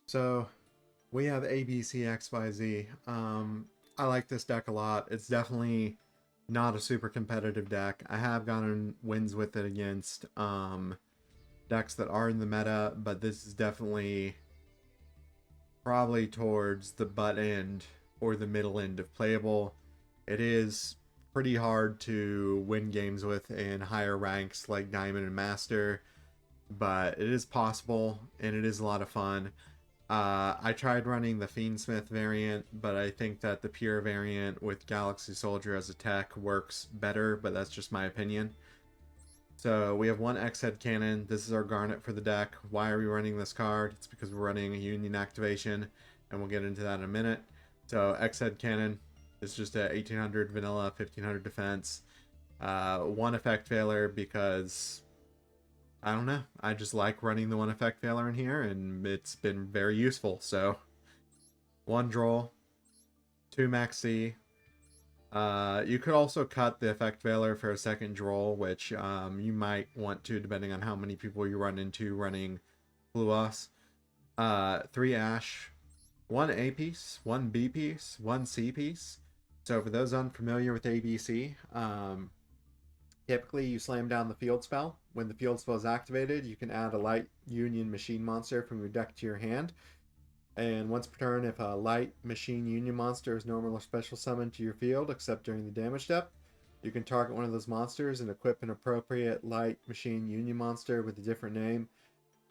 So we have ABC XYZ. I like this deck a lot. It's definitely not a super competitive deck. I have gotten wins with it against decks that are in the meta, but this is definitely probably towards the butt end or the middle end of playable. It is pretty hard to win games with in higher ranks like Diamond and Master, but it is possible and it is a lot of fun. I tried running the Fiendsmith variant, but I think that the pure variant with Galaxy Soldier as a tech works better, but that's just my opinion. So we have one X-Head Cannon. This is our Garnet for the deck. Why are we running this card? It's because we're running a Union activation, and we'll get into that in a minute. So X-Head Cannon is just a 1800 vanilla, 1500 defense. One effect failure because I don't know. I just like running the one effect failure in here, and it's been very useful. So one draw, two max C. You could also cut the effect failure for a second draw, which you might want to, depending on how many people you run into running Fluos. Three Ash, one A piece, one B piece, one C piece. So for those unfamiliar with ABC, typically you slam down the field spell. When the field spell is activated, you can add a light Union Machine monster from your deck to your hand. And once per turn, if a light machine union monster is normal or special summoned to your field, except during the damage step, you can target one of those monsters and equip an appropriate light machine union monster with a different name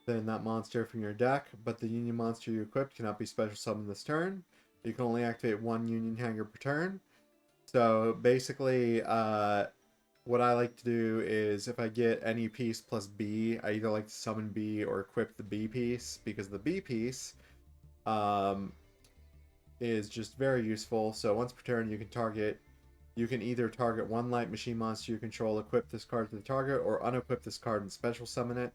than that monster from your deck, but the union monster you equipped cannot be special summoned this turn. You can only activate one union hanger per turn. So basically, what I like to do is if I get any piece plus B, I either like to summon B or equip the B piece, because the B piece um, is just very useful. So once per turn, you can either target one light machine monster you control, equip this card to the target, or unequip this card and special summon it.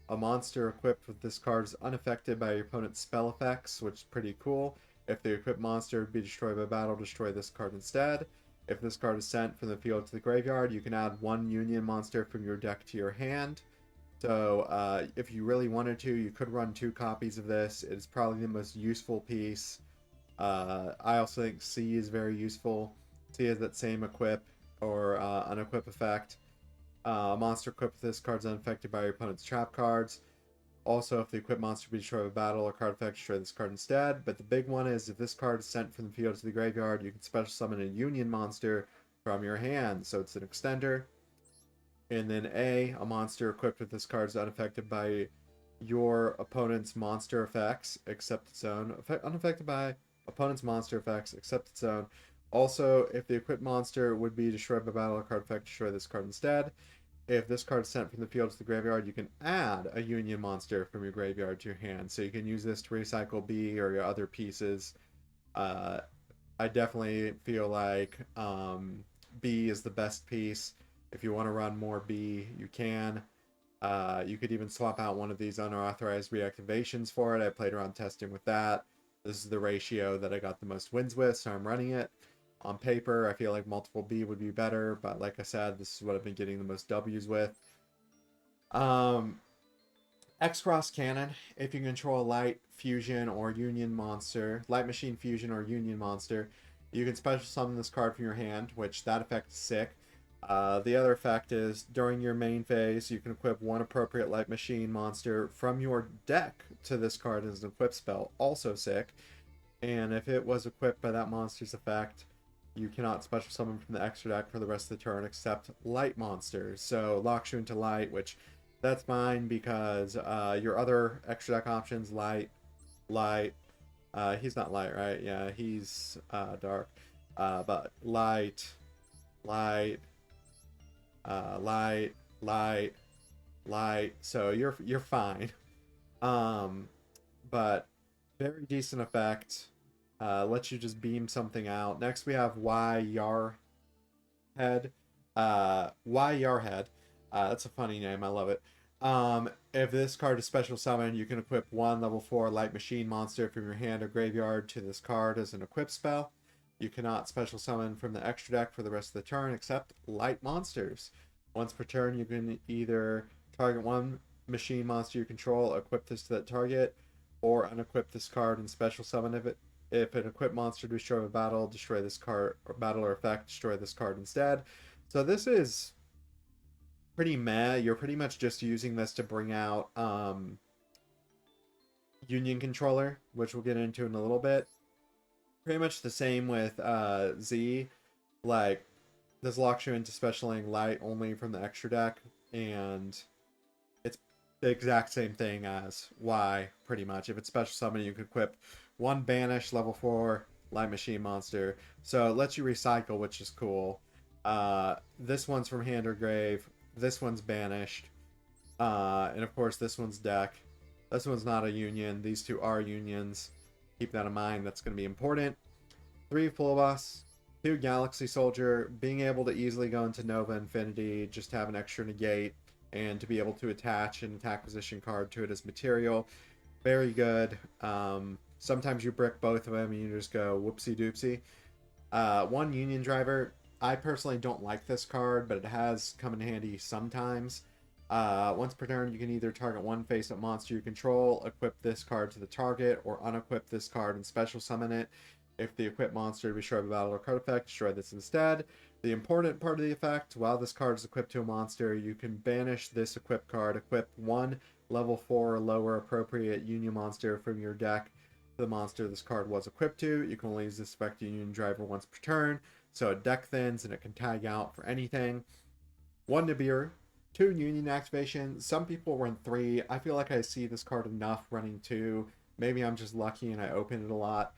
A monster equipped with this card is unaffected by your opponent's spell effects, which is pretty cool. If the equipped monster would be destroyed by battle, destroy this card instead. If this card is sent from the field to the graveyard, you can add one Union monster from your deck to your hand. So if you really wanted to, you could run two copies of this. It is probably the most useful piece. I also think C is very useful. C has that same equip or unequip effect. Monster equipped with this card is unaffected by your opponent's trap cards. Also, if the equipped monster be destroyed by battle or card effect, destroy this card instead. But the big one is if this card is sent from the field to the graveyard, you can special summon a Union monster from your hand. So it's an extender. And then a monster equipped with this card is unaffected by your opponent's monster effects, except its own. Unaffected by opponent's monster effects, except its own. Also, if the equipped monster would be destroyed by battle or card effect, destroy this card instead. If this card is sent from the field to the graveyard, you can add a Union monster from your graveyard to your hand. So you can use this to recycle B or your other pieces. Uh, I definitely feel like B is the best piece. If you want to run more B, you can. You could even swap out one of these unauthorized reactivations for it. I played around testing with that. This is the ratio that I got the most wins with, so I'm running it. On paper, I feel like multiple B would be better, but like I said, this is what I've been getting the most W's with. Um, X-Cross Cannon, if you control a Light Fusion or Union monster, Light Machine Fusion or Union monster, you can special summon this card from your hand, which that effect is sick. The other effect is during your main phase, you can equip one appropriate Light Machine monster from your deck to this card as an equip spell, also sick. And if it was equipped by that monster's effect, you cannot special summon from the extra deck for the rest of the turn except light monsters. So locks you into light, which that's fine because your other extra deck options, light. He's not light, right? Yeah, he's dark. But light, light, light, light. So you're fine. Um, but very decent effect. Lets you just beam something out. Next we have YuGiOh. YuGiOh. That's a funny name. I love it. If this card is special summon, you can equip one level 4 light machine monster from your hand or graveyard to this card as an equip spell. You cannot special summon from the extra deck for the rest of the turn except light monsters. Once per turn, you can either target one machine monster you control, equip this to that target, or unequip this card and special summon if an equipped monster to destroy a battle, destroy this card or battle or effect, destroy this card instead. So this is pretty meh. You're pretty much just using this to bring out Union Controller, which we'll get into in a little bit. Pretty much the same with Z. Like, this locks you into specialing light only from the extra deck, and it's the exact same thing as Y, pretty much. If it's special summon, you can equip one banish level 4 light machine monster. So it lets you recycle, which is cool. This one's from hand or grave. This one's banished. And of course, this one's deck. This one's not a union. These two are unions. Keep that in mind. That's going to be important. 3 full boss, 2 Galaxy Soldier. Being able to easily go into Nova Infinity, just have an extra negate, and to be able to attach an attack position card to it as material. Very good. Sometimes you brick both of them and you just go whoopsie doopsie. 1 Union Driver. I personally don't like this card, but it has come in handy sometimes. Once per turn, you can either target one face-up monster you control, equip this card to the target, or unequip this card and special summon it. If the equipped monster to destroy a battle or card effect, destroy this instead. The important part of the effect, while this card is equipped to a monster, you can banish this equipped card, equip 1 level 4 or lower appropriate Union monster from your deck to the monster this card was equipped to. You can only use this effect Union Driver once per turn, so it deck thins and it can tag out for anything. 1 Nibiru. 2 Union activation. Some people run 3. I feel like I see this card enough running 2. Maybe I'm just lucky and I open it a lot.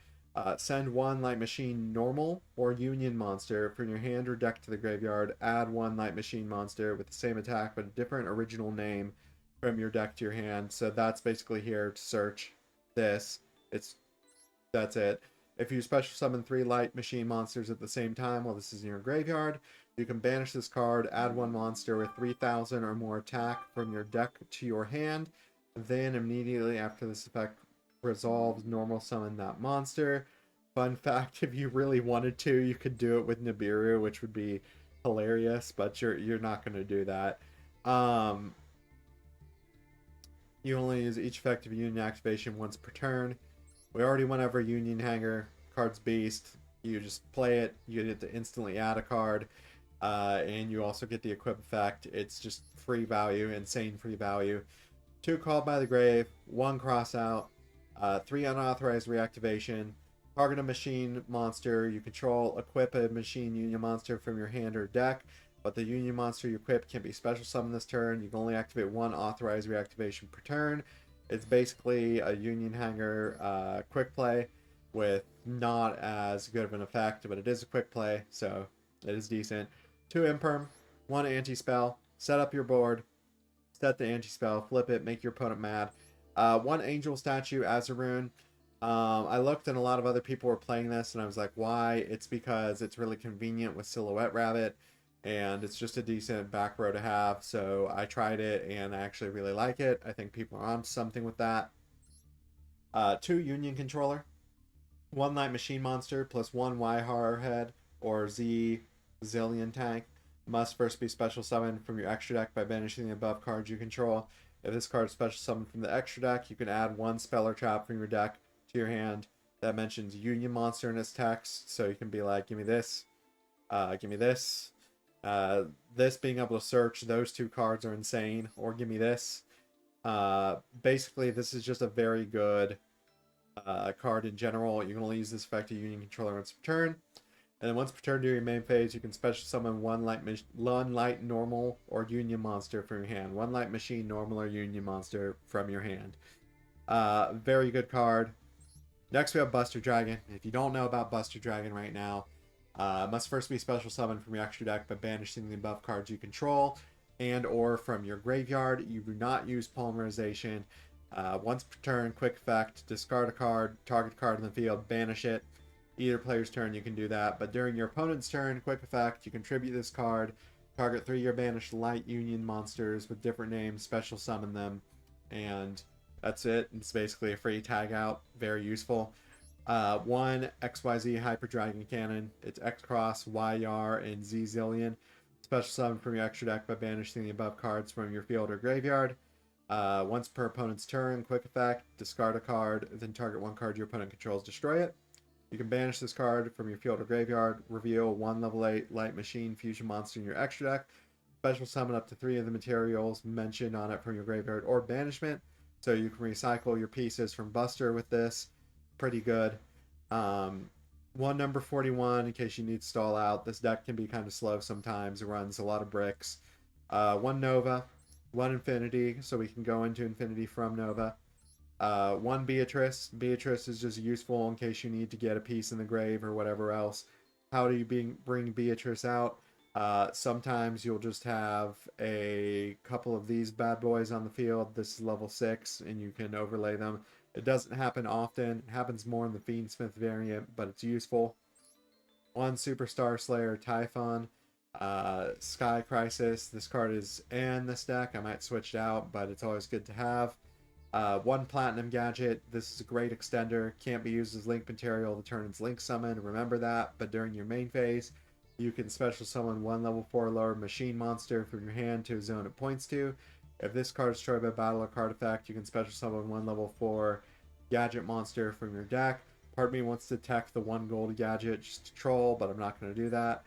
Send 1 Light Machine normal or Union monster from your hand or deck to the graveyard. Add 1 Light Machine monster with the same attack but a different original name from your deck to your hand. So that's basically here to search this. That's it. If you special summon 3 Light Machine monsters at the same time while this is in your graveyard, you can banish this card, add 1 monster with 3,000 or more attack from your deck to your hand. Then immediately after this effect resolves, normal summon that monster. Fun fact, if you really wanted to, you could do it with Nibiru, which would be hilarious, but you're not going to do that. You only use each effective Union activation once per turn. We already went over Union Hanger. Card's beast. You just play it. You get to instantly add a card. And you also get the equip effect. It's just free value, insane free value. 2 Called by the Grave, 1 Cross Out, 3 Unauthorized Reactivation. Target a machine monster you control. Equip a machine Union monster from your hand or deck, but the Union monster you equip can't be special summoned this turn. You can only activate 1 authorized reactivation per turn. It's basically a Union Hanger quick play with not as good of an effect, but it is a quick play, so it is decent. 2 Imperm, 1 Anti-Spell. Set up your board, set the Anti-Spell, flip it, make your opponent mad. 1 Angel Statue as a rune. I looked and a lot of other people were playing this and I was like, why? It's because it's really convenient with Silhouette Rabbit and it's just a decent back row to have. So I tried it and I actually really like it. I think people are on something with that. 2 Union Controller. 1 Light Machine Monster plus 1 Y Horror Head or Z Zillion Tank. Must first be special summoned from your extra deck by banishing the above cards you control. If this card is special summoned from the extra deck, you can add 1 spell or trap from your deck to your hand that mentions Union Monster in its text. So you can be like, give me this, give me this. This being able to search those 2 cards are insane. Or give me this. Basically, this is just a very good card in general. You can only use this effect to Union Controller once per turn. And then once per turn during your main phase, you can special summon 1 light normal or Union monster from your hand. 1 light machine normal or Union monster from your hand. Very good card. Next we have Buster Dragon. If you don't know about Buster Dragon right now, must first be special summoned from your extra deck by banishing the above cards you control and or from your graveyard. You do not use polymerization. Once per turn, quick effect, discard a card, target card in the field, banish it. Either player's turn you can do that, but during your opponent's turn, quick effect, you contribute this card, target 3 of your banished light Union monsters with different names, special summon them, and that's it. It's basically a free tag out, very useful. 1 XYZ Hyper Dragon Cannon. It's X Cross, Y Yar, and Z Zillion. Special summon from your extra deck by banishing the above cards from your field or graveyard. Once per opponent's turn, quick effect, discard a card, then target one card your opponent controls, destroy it. You can banish this card from your field or graveyard, reveal one level 8 light machine fusion monster in your extra deck, special summon up to 3 of the materials mentioned on it from your graveyard or banishment. So you can recycle your pieces from Buster with this. Pretty good. One number 41 in case you need to stall out. This deck can be kind of slow sometimes. It runs a lot of bricks. One Nova, one Infinity, so we can go into Infinity from Nova. One Beatrice. Beatrice is just useful in case you need to get a piece in the grave or whatever else. How do you bring Beatrice out? Sometimes you'll just have a couple of these bad boys on the field. This is level 6, and you can overlay them. It doesn't happen often. It happens more in the Fiendsmith variant, but it's useful. One Superstar Slayer Typhon. Sky Crisis. This card is in this deck. I might switch it out, but it's always good to have. One Platinum Gadget. This is a great extender. Can't be used as Link material to turn its Link summon. Remember that. But during your main phase, you can special summon one level 4 lower machine monster from your hand to a zone it points to. If this card is destroyed by battle or card effect, you can special summon one level 4 gadget monster from your deck. Part of me wants to tech the one gold gadget just to troll, but I'm not going to do that.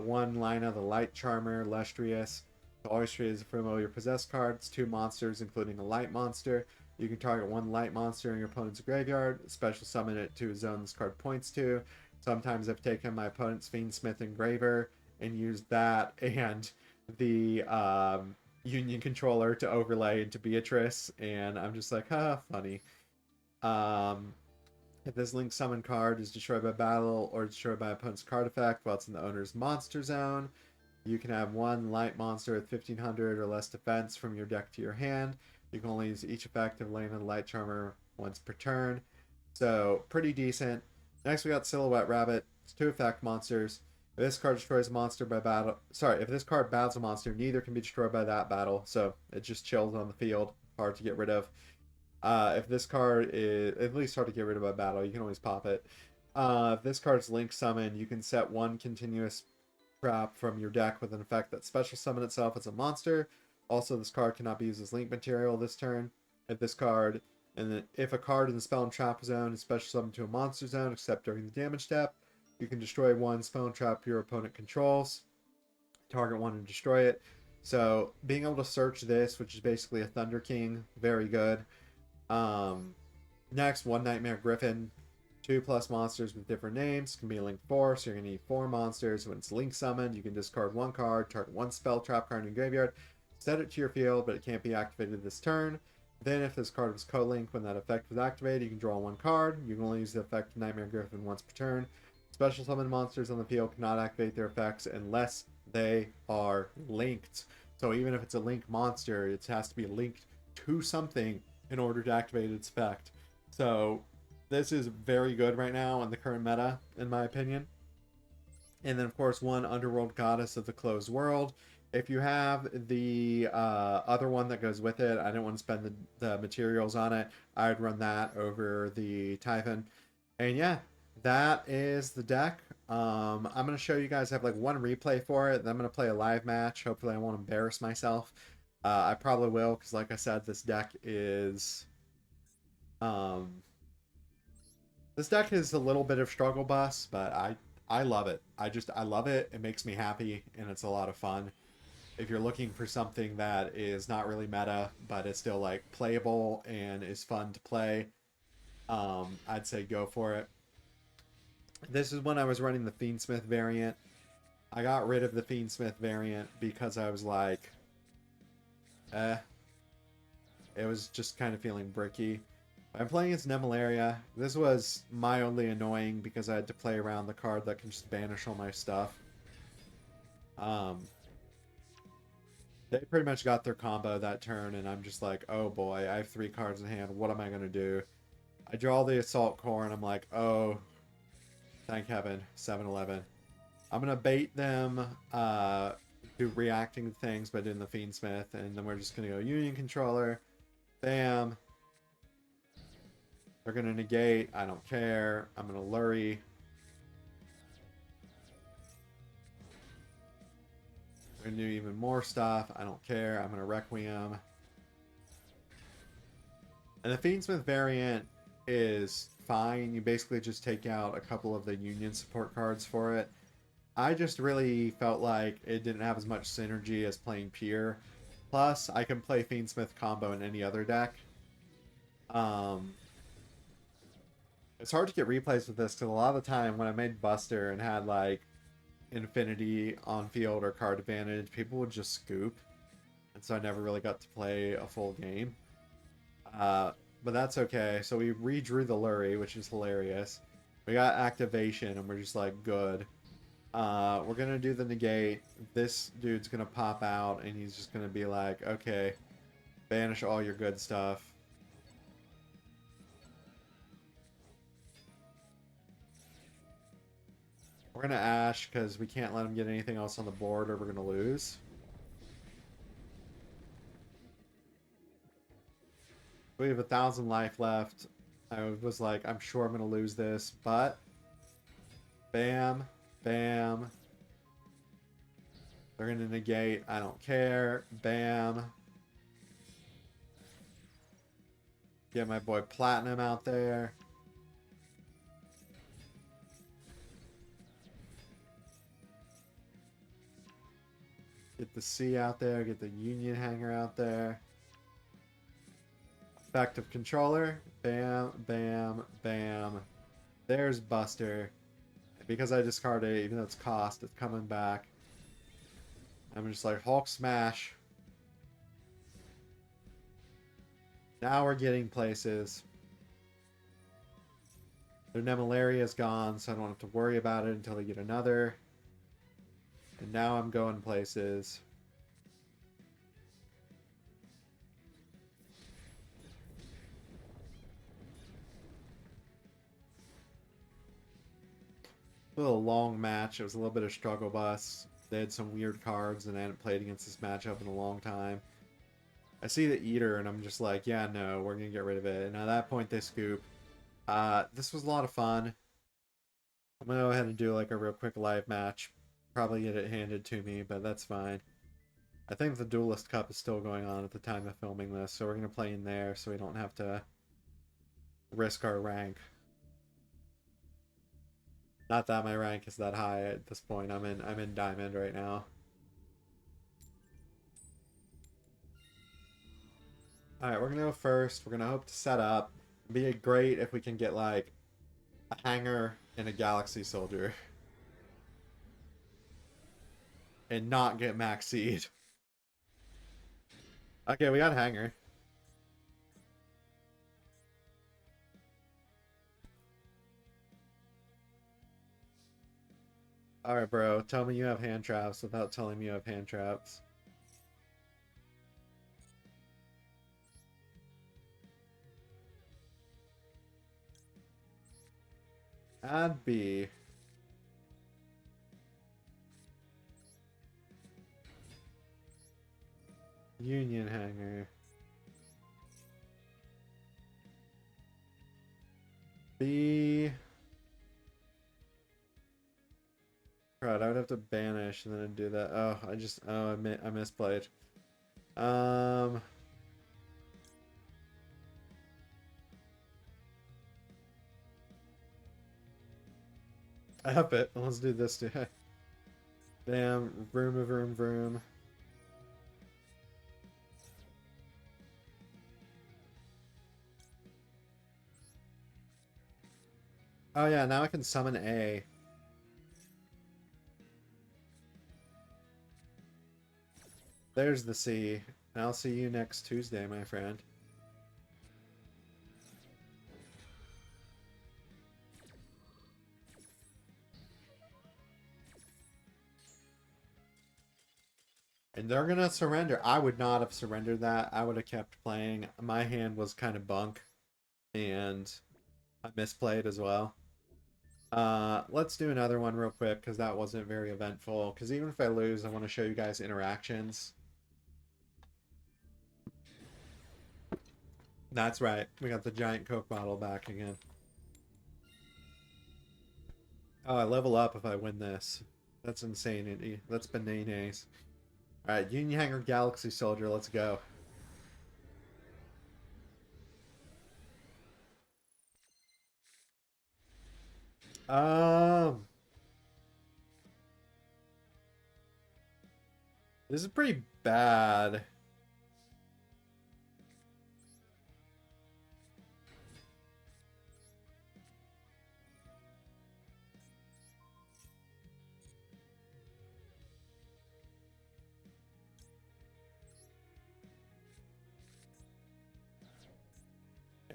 One Lina, the Light Charmer, Lustrious. Always treat as a familiar possessed cards, 2 monsters, including a light monster. You can target one light monster in your opponent's graveyard, special summon it to a zone this card points to. Sometimes I've taken my opponent's Fiendsmith Engraver and used that and the Union Controller to overlay into Beatrice, and I'm just like, funny. If this Link Summon card is destroyed by battle or destroyed by opponent's card effect while it's in the owner's monster zone, you can have one light monster with 1500 or less defense from your deck to your hand. You can only use each effect of Lina the Light Charmer once per turn. So, pretty decent. Next, we got Silhouette Rabbit. It's 2 effect monsters. If this card destroys a monster by battle... Sorry, if this card battles a monster, neither can be destroyed by that battle. So, it just chills on the field. Hard to get rid of. If this card is... At least hard to get rid of by battle. You can always pop it. If this card's Link Summon, you can set one continuous trap from your deck with an effect that special summon itself as a monster. Also, this card cannot be used as link material this turn. If this card, and then if a card in the spell and trap zone is special summoned to a monster zone, except during the damage step, you can destroy one spell and trap your opponent controls. Target one and destroy it. So being able to search this, which is basically a Thunder King, very good. Next, one Nightmare Griffin. 2+ monsters with different names. Can be Link 4, so you're going to need 4 monsters. When it's Link summoned, you can discard one card, target one spell trap card in your graveyard, set it to your field, but it can't be activated this turn. Then if this card was co-linked when that effect was activated, you can draw one card. You can only use the effect of Nightmare Griffin once per turn. Special summon monsters on the field cannot activate their effects unless they are linked. So even if it's a link monster, it has to be linked to something in order to activate its effect. So this is very good right now in the current meta, in my opinion. And then, of course, one Underworld Goddess of the Closed World. If you have the other one that goes with it, I didn't want to spend the materials on it. I would run that over the Typhon. And yeah, that is the deck. I'm going to show you guys, I have like one replay for it. Then I'm going to play a live match. Hopefully I won't embarrass myself. I probably will, because like I said, this deck is... This deck is a little bit of struggle bus, but I love it. I love it. It makes me happy, and it's a lot of fun. If you're looking for something that is not really meta, but is still like playable and is fun to play, I'd say go for it. This is when I was running the Fiendsmith variant. I got rid of the Fiendsmith variant because I was like, it was just kind of feeling bricky. I'm playing as Nemalaria. This was mildly annoying because I had to play around the card that can just banish all my stuff. They pretty much got their combo that turn, and I'm just like, oh boy, I have 3 cards in hand. What am I going to do? I draw the Assault Core, and I'm like, oh, thank heaven, 7-11. I'm going to bait them do reacting to things by doing the Fiendsmith, and then we're just going to go Union Controller. Bam. They're going to negate. I don't care. I'm going to Lurry. We're going to do even more stuff. I don't care. I'm going to Requiem. And the Fiendsmith variant is fine. You basically just take out a couple of the Union support cards for it. I just really felt like it didn't have as much synergy as playing Pier. Plus, I can play Fiendsmith combo in any other deck. Um, it's hard to get replays with this because a lot of the time when I made Buster and had like Infinity on field or card advantage, people would just scoop. And so I never really got to play a full game. But that's okay. So we redrew the Lurie, which is hilarious. We got activation, and we're just like, good. We're gonna do the negate. This dude's gonna pop out, and he's just gonna be like, okay, banish all your good stuff. We're gonna Ash, because we can't let him get anything else on the board, or we're gonna lose. We have 1,000 life left. I was like, I'm sure I'm going to lose this, but bam, bam. They're going to negate. I don't care. Bam. Get my boy Platinum out there. Get the C out there. Get the Union Hanger out there. Effective controller. Bam, bam, bam. There's Buster. Because I discarded it, even though it's cost, it's coming back. I'm just like, Hulk smash. Now we're getting places. Their Nemalaria is gone, so I don't have to worry about it until they get another. And now I'm going places. A little long match. It was a little bit of struggle bus. They had some weird cards, and I hadn't played against this matchup in a long time. I see the Eater, and I'm just like, yeah, no, we're going to get rid of it. And at that point, they scoop. This was a lot of fun. I'm going to go ahead and do like a real quick live match. Probably get it handed to me, but that's fine. I think the Duelist Cup is still going on at the time of filming this, so we're going to play in there so we don't have to risk our rank. Not that my rank is that high at this point. I'm in Diamond right now. Alright, we're gonna go first. We're gonna hope to set up. It'd be great if we can get like a Hanger and a Galaxy Soldier. And not get Max Seed. Okay, we got Hanger. Alright, bro. Tell me you have hand traps without telling me you have hand traps. Add B. Union Hanger. B. Right, I would have to banish and then do that. Oh, I misplayed. I have it. Let's do this too. Damn, vroom, vroom, vroom. Oh yeah, now I can summon A. There's the C. I'll see you next Tuesday, my friend. And they're gonna surrender. I would not have surrendered that. I would have kept playing. My hand was kind of bunk. And I misplayed as well. Let's do another one real quick, because that wasn't very eventful. Because even if I lose, I want to show you guys interactions. That's right. We got the giant Coke bottle back again. Oh, I level up if I win this. That's insane. That's bananas. Alright, Union Hanger Galaxy Soldier, let's go. Um, this is pretty bad.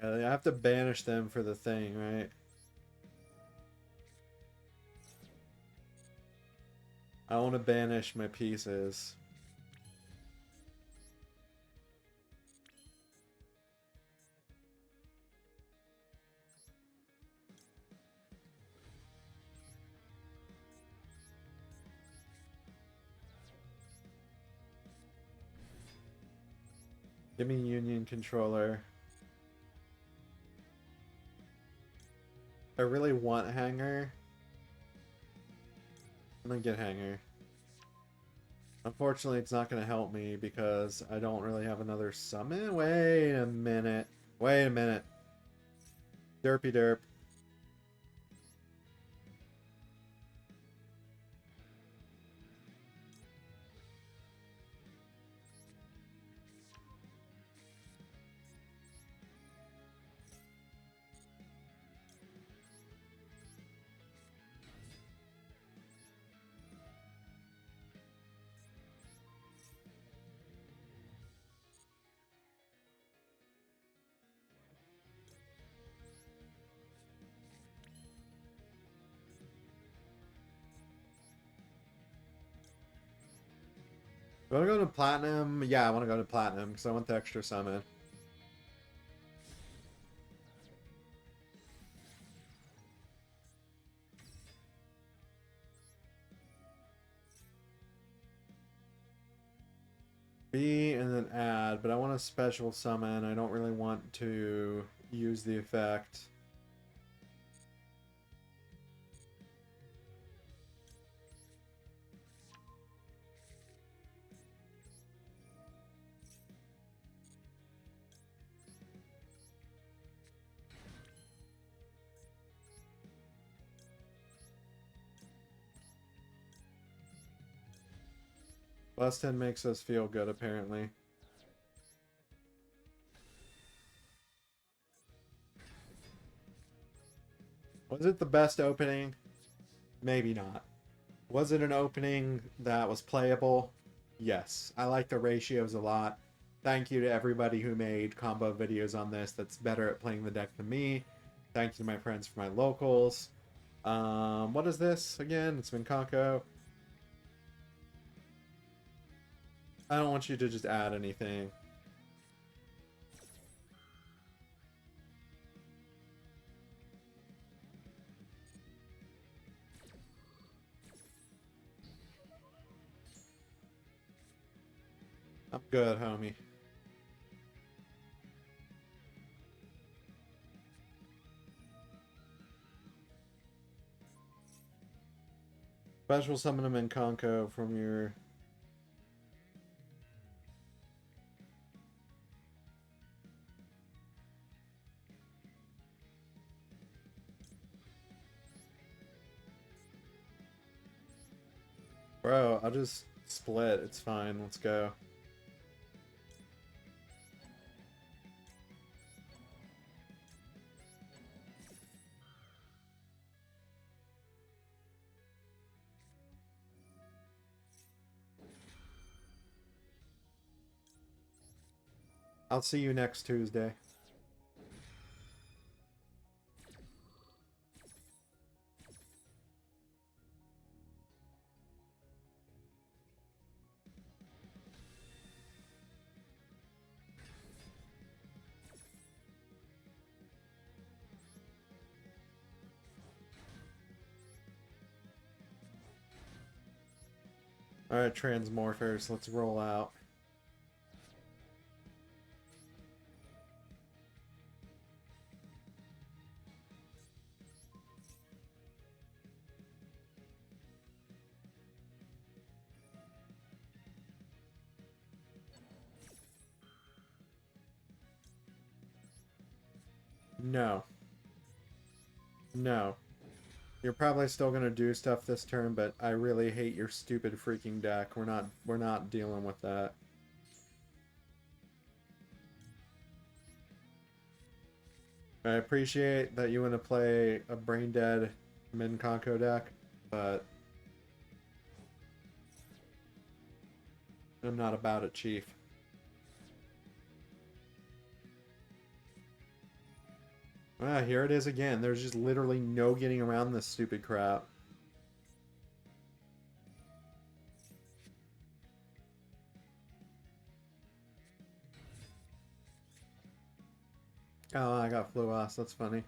Yeah, I have to banish them for the thing, right? I want to banish my pieces. Give me Union Controller. I really want Hanger. I'm gonna get Hanger. Unfortunately, it's not gonna help me because I don't really have another summon. Wait a minute. Wait a minute. Derpy derp. Do I want to go to Platinum? Yeah, I want to go to Platinum because I want the extra summon. B and then add, but I want a special summon. I don't really want to use the effect. Plus 10 makes us feel good, apparently. Was it the best opening? Maybe not. Was it an opening that was playable? Yes. I like the ratios a lot. Thank you to everybody who made combo videos on this that's better at playing the deck than me. Thank you to my friends for my locals. What is this again? It's Minkanko. I don't want you to just add anything. I'm good, homie. Special summon him in Conco from your... Bro, I'll just split. It's fine. Let's go. I'll see you next Tuesday. Alright, Transmorphers, let's roll out. No. No. You're probably still gonna do stuff this turn, but I really hate your stupid freaking deck. We're not dealing with that. I appreciate that you want to play a brain dead Min Conco deck, but I'm not about it, Chief. Ah, here it is again. There's just literally no getting around this stupid crap. Oh, I got Fluos. That's funny.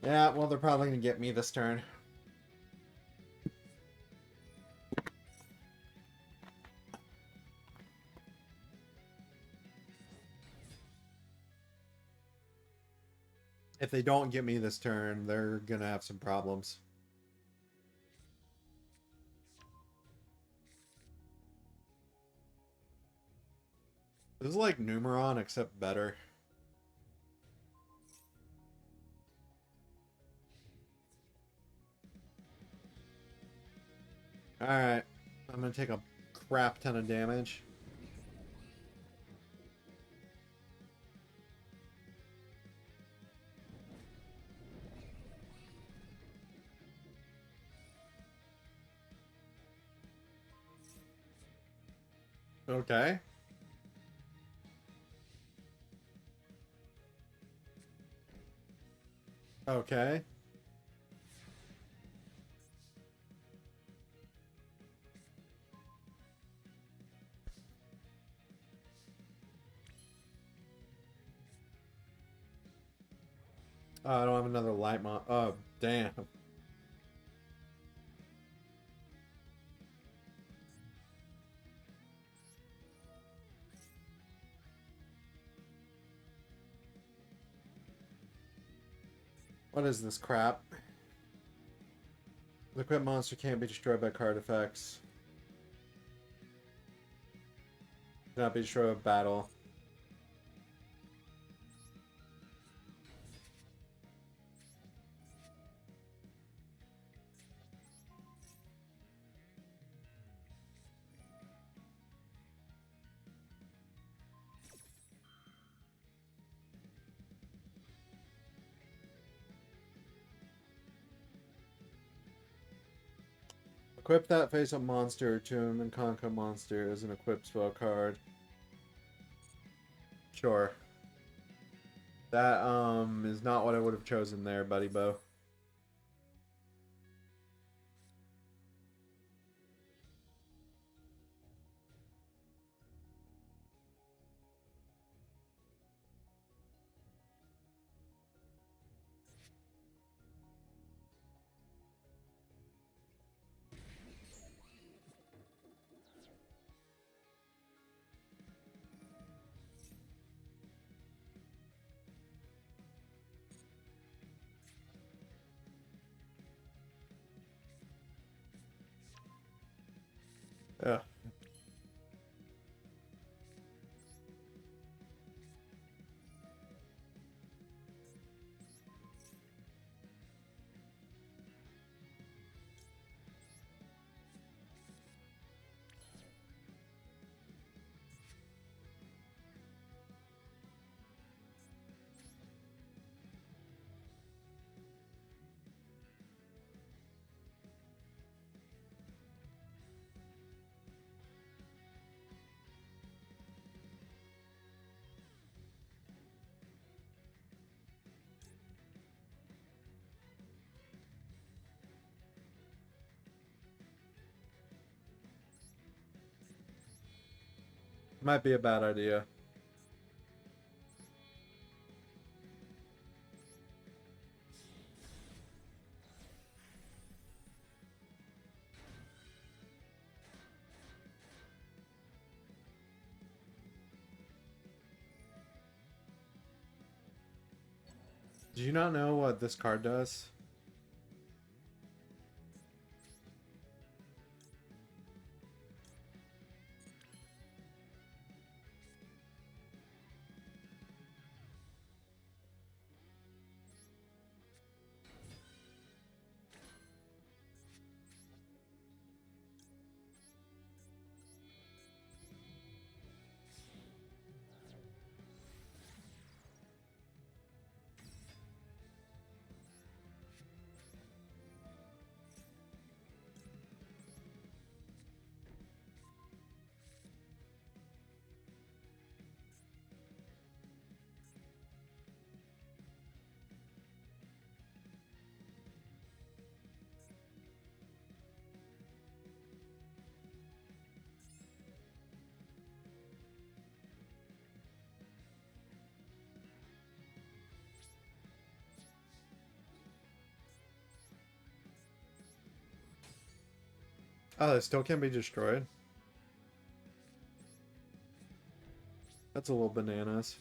Yeah, well, they're probably going to get me this turn. If they don't get me this turn, they're going to have some problems. This is like Numeron, except better. Alright. I'm going to take a crap ton of damage. Okay. Okay. Oh, I don't have another light mon. Oh, damn. What is this crap? The equipped monster can't be destroyed by card effects. Cannot be destroyed by battle. Equip that face-up monster to him and Conca monster as an equipped spell card. Sure. That is not what I would have chosen there, Buddy Bo. Ugh. Might be a bad idea. Do you not know what this card does? Oh, they still can't be destroyed? That's a little bananas.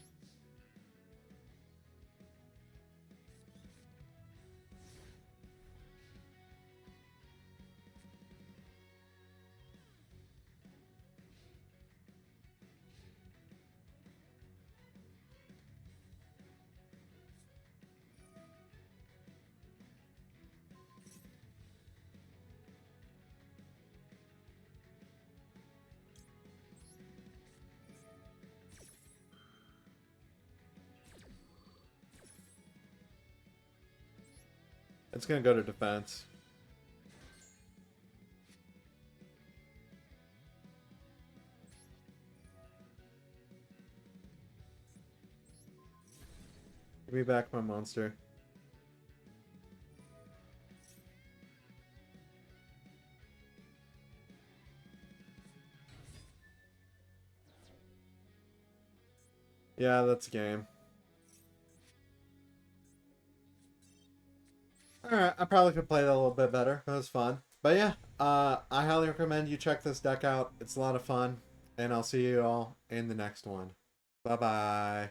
It's gonna go to defense. Give me back my monster. Yeah, that's game. Alright, I probably could play that a little bit better. That was fun. But yeah, I highly recommend you check this deck out. It's a lot of fun. And I'll see you all in the next one. Bye bye.